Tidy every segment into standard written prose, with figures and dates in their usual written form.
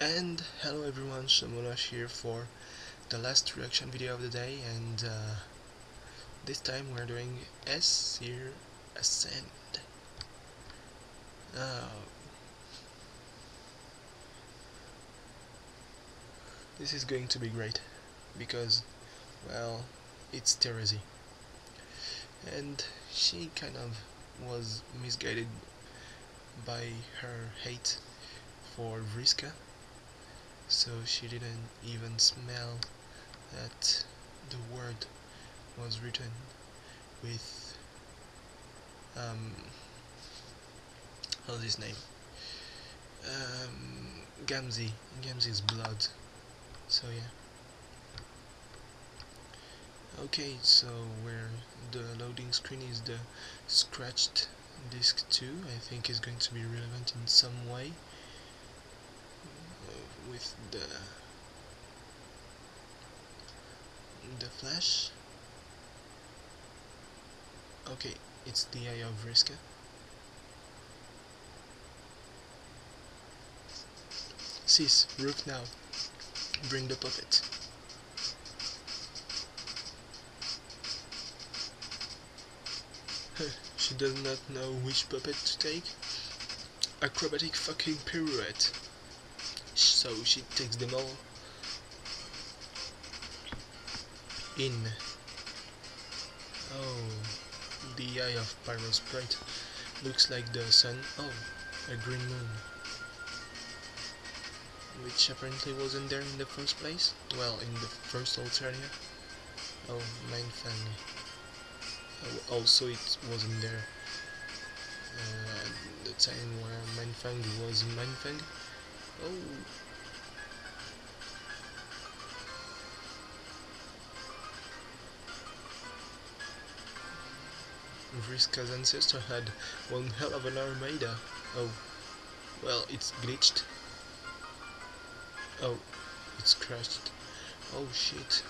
And hello everyone, Shamunash here for the last reaction video of the day, and this time we're doing S-Seer Ascend. Uh, this is going to be great because, well, it's Terezi, and she kind of was misguided by her hate for Vriska, so she didn't even smell that the word was written with how's his name? Gamzee's blood. So yeah. Okay, so where the loading screen is the scratched disk 2, I think is going to be relevant in some way with the flash. Okay, it's the eye of Vriska. Sis, Rook now. Bring the puppet. She does not know which puppet to take. Acrobatic fucking pirouette. So she takes them all. In. Oh, the eye of Pyro Sprite. Looks like the sun. Oh, a green moon. Which apparently wasn't there in the first place. Well, in the first Alternia. Oh, Mindfang. Oh, also it wasn't there at the time where Mindfang was Mindfang. Oh. Vriska's ancestor had one hell of an armada. Oh. Well, it's glitched. Oh, it's crashed. Oh shit.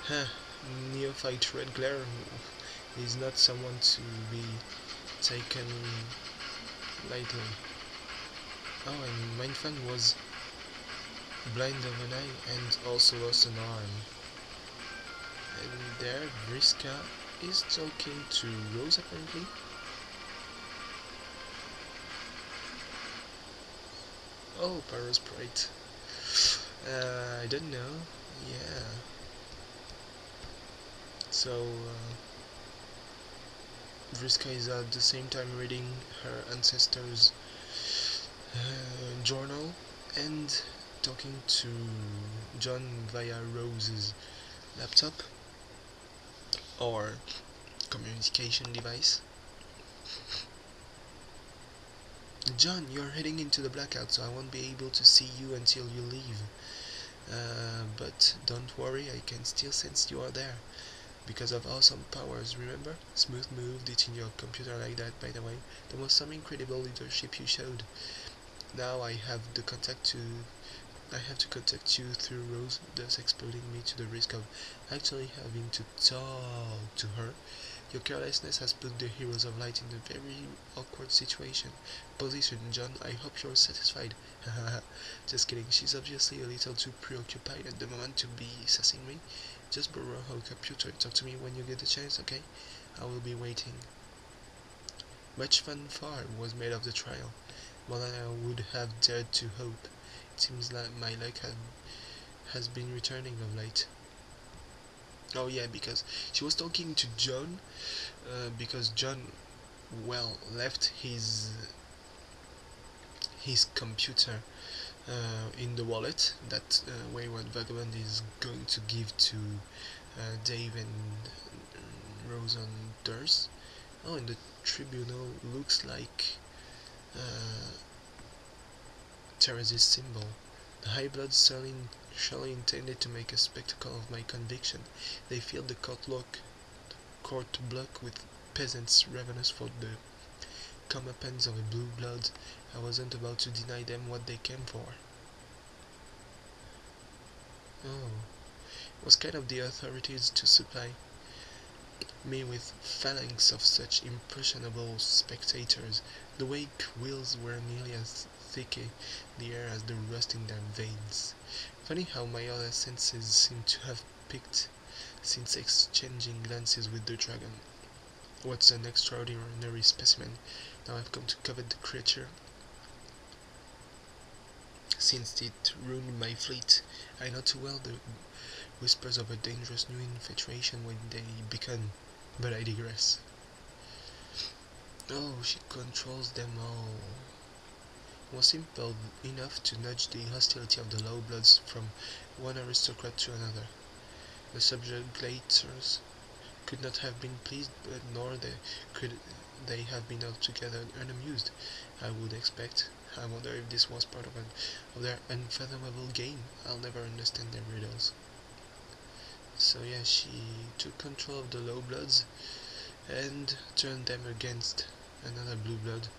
Huh. Neophyte Red Glare is not someone to be taken lightly. Oh, and Mindfang was blind of an eye and also lost an arm. And there Vriska is talking to Rose apparently. Oh, Pyro Sprite. I don't know. Yeah. So Vriska is at the same time reading her ancestors' journal and talking to John via Rose's laptop or communication device. John, you're heading into the blackout, so I won't be able to see you until you leave. But don't worry, I can still sense you are there. Because of awesome powers, remember? Smooth moved it in your computer like that, by the way. That was some incredible leadership you showed. Now I have to contact you through Rose, thus exposing me to the risk of actually having to talk to her. Your carelessness has put the heroes of light in a very awkward position, John. I hope you're satisfied. Haha, just kidding. She's obviously a little too preoccupied at the moment to be sassing me. Just borrow her computer and talk to me when you get the chance, okay? I will be waiting. Much fanfare was made of the trial, more than I would have dared to hope. It seems like my luck has been returning of late. Oh yeah, because she was talking to John, because John, well, left his computer in the wallet that Wayward Vagabond is going to give to Dave and Rose on Thurs. Oh, and the tribunal looks like Terezi's symbol. The high blood surely intended to make a spectacle of my conviction. They filled the court block with peasants ravenous for the comeuppance of a blue blood. I wasn't about to deny them what they came for. Oh, it was kind of the authorities to supply me with phalanx of such impressionable spectators. The wake wheels were nearly as thick in the air as the rust in their veins. Funny how my other senses seem to have picked since exchanging glances with the dragon. What's an extraordinary specimen. Now I've come to covet the creature, since it ruined my fleet. I know too well the whispers of a dangerous new infatuation when they beckon, but I digress. Oh, she controls them all. Was simple enough to nudge the hostility of the low bloods from one aristocrat to another. The subjugators could not have been pleased, but nor could they have been altogether unamused, I would expect. I wonder if this was part of their unfathomable game. I'll never understand their riddles. So yeah, she took control of the low bloods and turned them against another blue blood,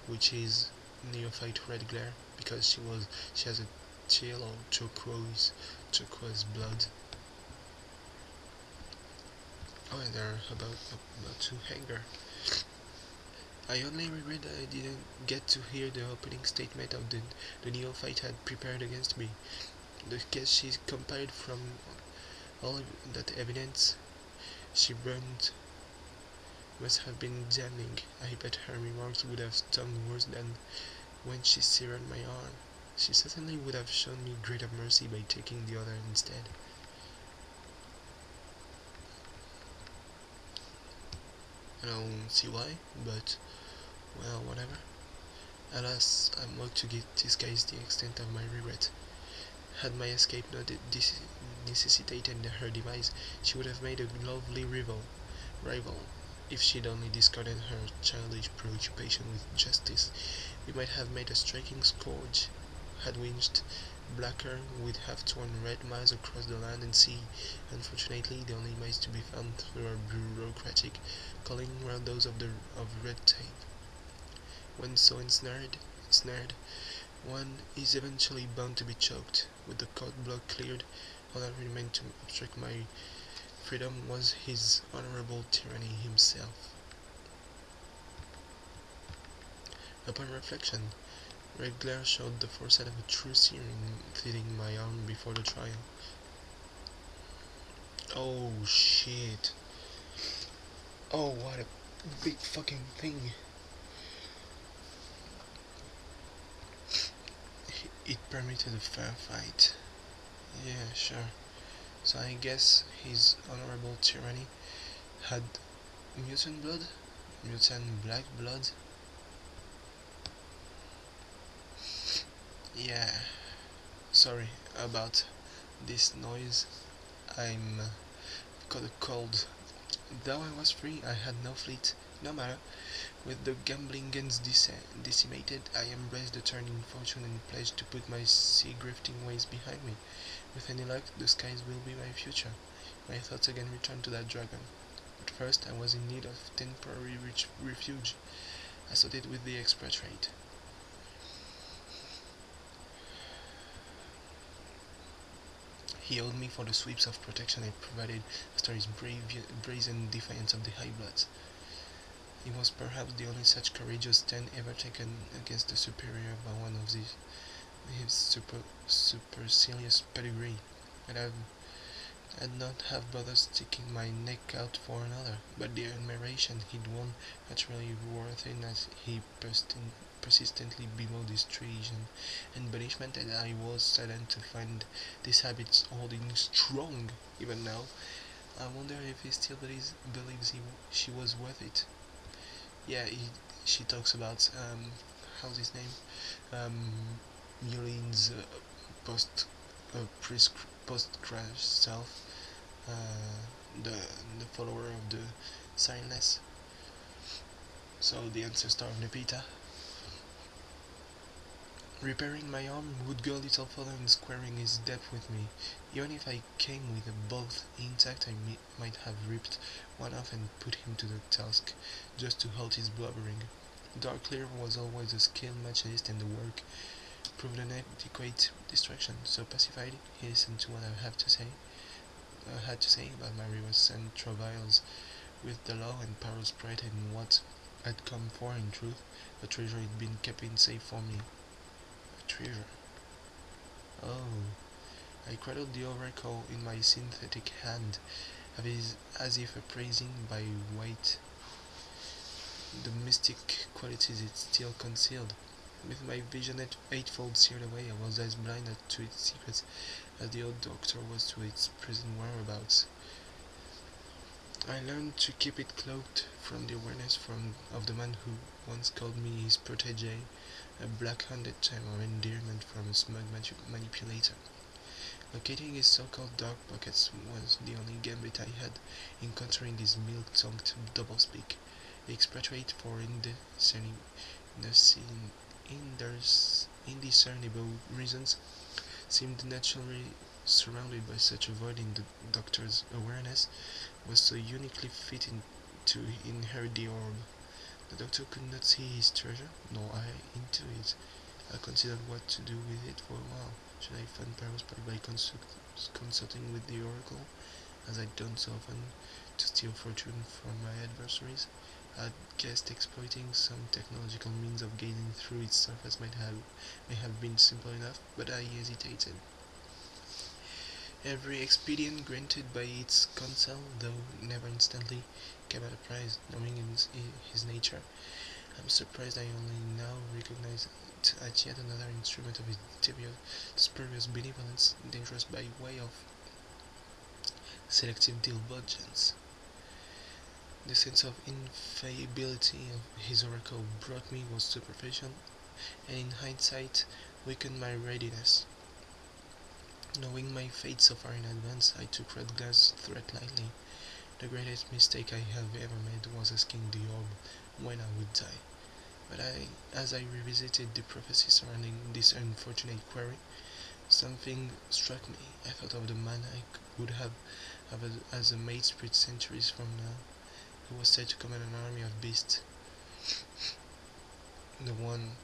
which is neophyte red glare, because she has a teal or turquoise blood. Oh, and they're about to hang her. I only regret that I didn't get to hear the opening statement of the neophyte had prepared against me. The case she compiled from all that evidence she burned must have been damning. I bet her remarks would have stung worse than when she severed my arm. She certainly would have shown me greater mercy by taking the other instead. I don't see why, but well, whatever. Alas, I'm about to disguise the extent of my regret. Had my escape not necessitated her demise, she would have made a lovely rival. If she'd only discarded her childish preoccupation with justice, we might have made a striking scourge. Had winged blacker, we'd have torn red miles across the land and sea. Unfortunately, the only miles to be found through our bureaucratic calling round those of red tape. When so ensnared, one is eventually bound to be choked. With the court block cleared, all that remained to obstruct my freedom was his honorable tyranny himself. Upon reflection, red glare showed the foresight of a true seer in feeding my arm before the trial. Oh shit. Oh, what a big fucking thing. It permitted a fair fight. Yeah, sure. So I guess his honorable tyranny had mutant blood? Mutant black blood? Yeah. Sorry about this noise. I'm got a cold. Though I was free, I had no fleet. No matter. With the gambling gains decimated, I embraced the turn in fortune and pledged to put my sea-grifting ways behind me. With any luck, the skies will be my future. My thoughts again returned to that dragon. At first, I was in need of temporary refuge. I sought it with the expatriate. He owed me for the sweeps of protection I provided after his brazen defiance of the High Bloods. It was perhaps the only such courageous stand ever taken against the superior by one of his supercilious pedigree, and I'd not have bothered sticking my neck out for another, but the admiration he'd won naturally wore thin as he persistently bemoaned his treason and banishment, and I was saddened to find these habits holding strong even now. I wonder if he still believes she was worth it. Yeah, she talks about how's his name, Mulin's post crash self, the follower of the Silence. So the ancestor of Nepeta. Repairing my arm would go a little further in squaring his debt with me. Even if I came with both intact, I might have ripped one off and put him to the task, just to halt his blubbering. Darklear was always a skilled machinist, and the work proved an adequate distraction. So pacified, he listened to what I had to say about my rivers and travails, with the law and power spread and what I'd come for in truth, a treasure had been kept in safe for me. A treasure. Oh, I cradled the oracle in my synthetic hand, as if appraising by weight the mystic qualities it still concealed. With my vision eightfold seared away, I was as blind to its secrets as the old doctor was to its present whereabouts. I learned to keep it cloaked from the awareness of the man who once called me his protege, a black-handed term of endearment from a smug manipulator. Locating his so-called dark pockets was the only gambit I had in countering this milk-tongued doublespeak. The expatriate for indiscernible reasons seemed naturally surrounded by such avoiding the doctor's awareness was so uniquely fit to inherit the orb. The doctor could not see his treasure, nor I into it. I considered what to do with it for a while. Should I fund Paraspark by consulting with the oracle, as I'd done so often, to steal fortune from my adversaries? I'd guessed exploiting some technological means of gazing through its surface may have been simple enough, but I hesitated. Every expedient granted by its counsel, though never instantly, came at a price, knowing his nature. I'm surprised I only now recognize it as yet another instrument of his spurious benevolence, dangerous by way of selective divulgence. The sense of infallibility of his oracle brought me was superficial, and in hindsight weakened my readiness. Knowing my fate so far in advance, I took Redgar's threat lightly. The greatest mistake I have ever made was asking the orb when I would die. But as I revisited the prophecy surrounding this unfortunate query, something struck me. I thought of the man I would have as a mate spirit centuries from now, who was said to command an army of beasts. The one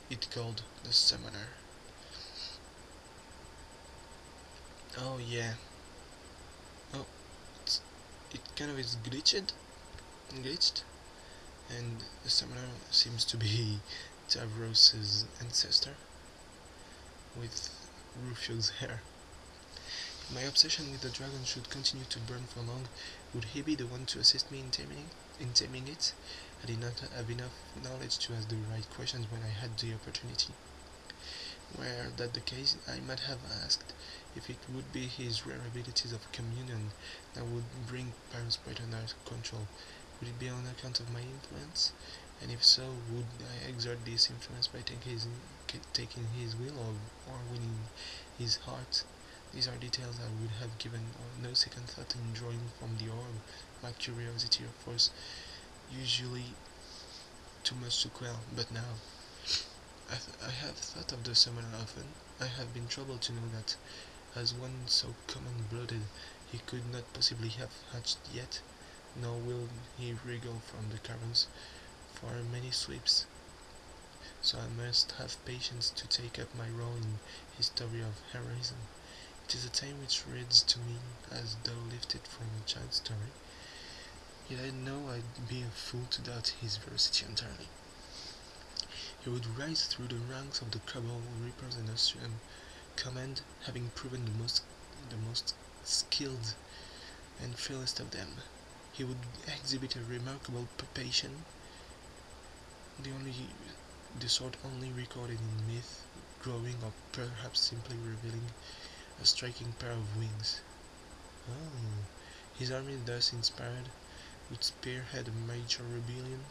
it called the Summoner. Oh yeah. Oh, it kind of is glitched, and the Summoner seems to be Tavros's ancestor, with Rufio's hair. If my obsession with the dragon should continue to burn for long, would he be the one to assist me in taming it? I did not have enough knowledge to ask the right questions when I had the opportunity. Were that the case, I might have asked if it would be his rare abilities of communion that would bring Parasprite under control. Would it be on account of my influence? And if so, would I exert this influence by taking his will or winning his heart? These are details I would have given no second thought in drawing from the orb. My curiosity, of course, usually too much to quell, but now I have thought of the summoner often. I have been troubled to know that, as one so common-blooded, he could not possibly have hatched yet, nor will he wriggle from the caverns for many sweeps. So I must have patience to take up my role in his story of heroism. It is a tale which reads to me as though lifted from a child's story, yet I know I'd be a fool to doubt his veracity entirely. He would rise through the ranks of the cabal reapers and assume command, having proven the most skilled and fearless of them. He would exhibit a remarkable passion, the sort only recorded in myth, growing or perhaps simply revealing a striking pair of wings. Oh, his army thus inspired would spearhead a major rebellion,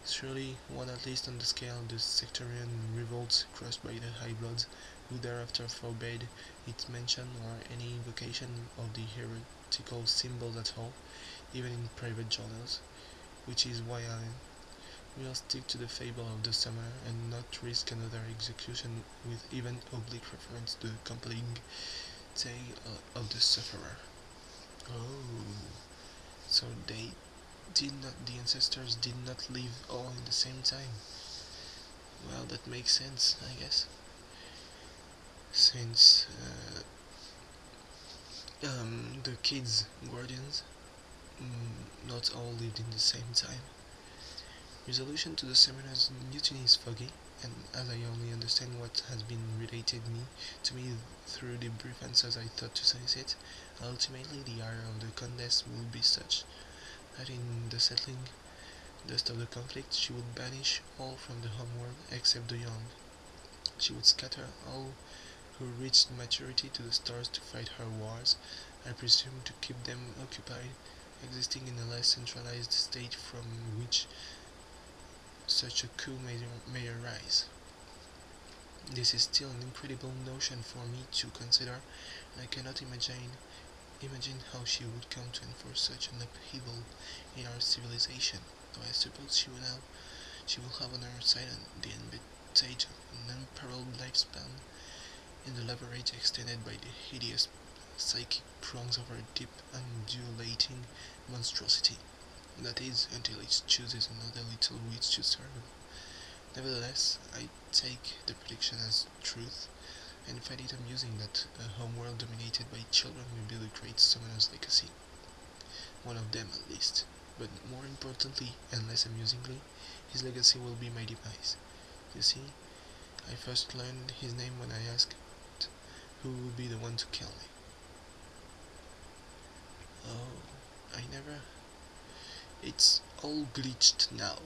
surely one at least on the scale of the sectarian revolts crushed by the High Bloods, who thereafter forbade its mention or any invocation of the heretical symbols at all, even in private journals, which is why I will stick to the fable of the summoner and not risk another execution with even oblique reference to the compelling tale of the sufferer. Oh, so the ancestors did not live all in the same time. Well, that makes sense, I guess. Since the kids' guardians not all lived in the same time. Resolution to the summoner's mutiny is foggy, and as I only understand what has been related to me through the brief answers I thought to solicit, ultimately the ire of the Countess will be such that in the settling dust of the conflict she would banish all from the homeworld except the young. She would scatter all who reached maturity to the stars to fight her wars, I presume to keep them occupied, existing in a less centralized state from which such a coup may arise. This is still an incredible notion for me to consider, and I cannot imagine how she would come to enforce such an upheaval in our civilization, though I suppose she will have on her side the advantage of an unparalleled lifespan and the leverage extended by the hideous psychic prongs of her deep, undulating monstrosity. That is, until it chooses another little witch to serve. Nevertheless, I take the prediction as truth, and find it amusing that a homeworld dominated by children will be the great summoner's legacy. One of them, at least. But more importantly, and less amusingly, his legacy will be my demise. You see, I first learned his name when I asked who will be the one to kill me. Oh, I never... It's all glitched now.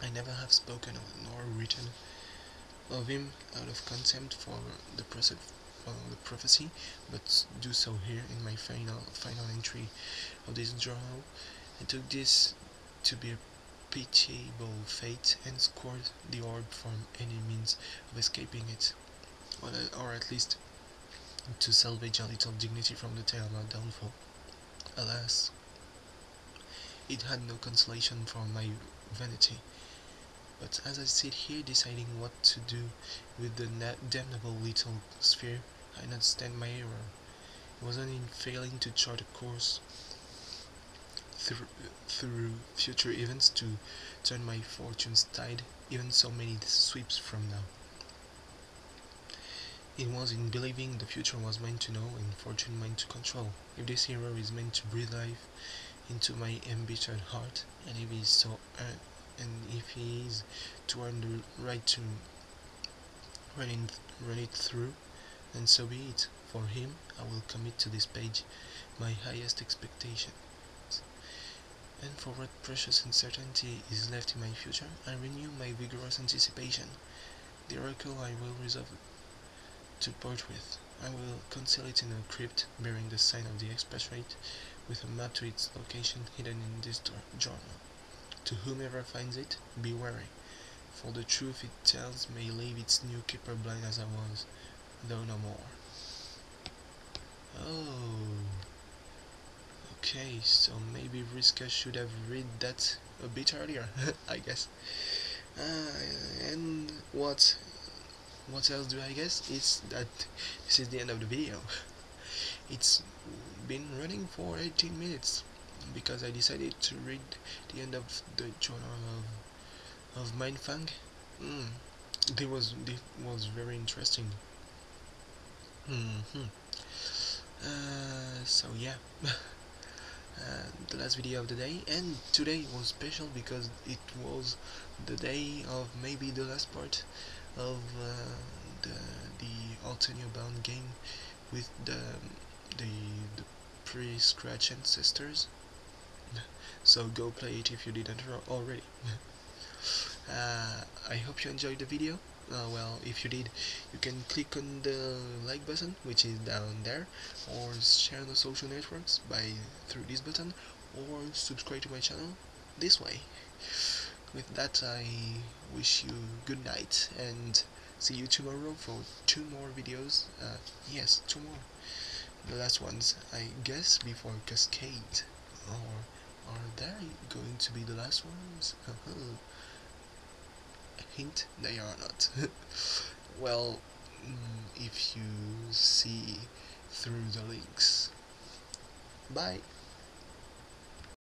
I never have spoken nor written of him out of contempt for the prophecy, but do so here in my final entry of this journal. I took this to be a pitiable fate and scored the orb from any means of escaping it, or at least to salvage a little dignity from the tale of our downfall. Alas, it had no consolation for my vanity. But as I sit here deciding what to do with the damnable little sphere, I understand my error. It was only in failing to chart a course through future events to turn my fortune's tide, even so many sweeps from now. It was in believing the future was mine to know and fortune mine to control. If this error is meant to breathe life into my embittered heart, and if he is to earn the right to run it through, then so be it. For him, I will commit to this page my highest expectation. And for what precious uncertainty is left in my future, I renew my vigorous anticipation. The oracle I will resolve to part with. I will conceal it in a crypt bearing the sign of the express rate, with a map to its location hidden in this journal. To whomever finds it, be wary, for the truth it tells may leave its new keeper blind as I was, though no more. Oh, okay, so maybe Vriska should have read that a bit earlier, I guess. And what else do I guess? It's that this is the end of the video. It's been running for 18 minutes because I decided to read the end of the journal of Mindfang. It was very interesting. So yeah, the last video of the day, and today was special because it was the day of maybe the last part of the Altenio bound game with the pre-scratch ancestors. So go play it if you didn't already. I hope you enjoyed the video. Well, if you did, you can click on the like button, which is down there, or share on the social networks through this button, or subscribe to my channel this way. With that, I wish you good night and see you tomorrow for 2 more videos. Yes, 2 more. The last ones, I guess, before Cascade. Or are they going to be the last ones? Hint, they are not. Well, if you see through the links. Bye.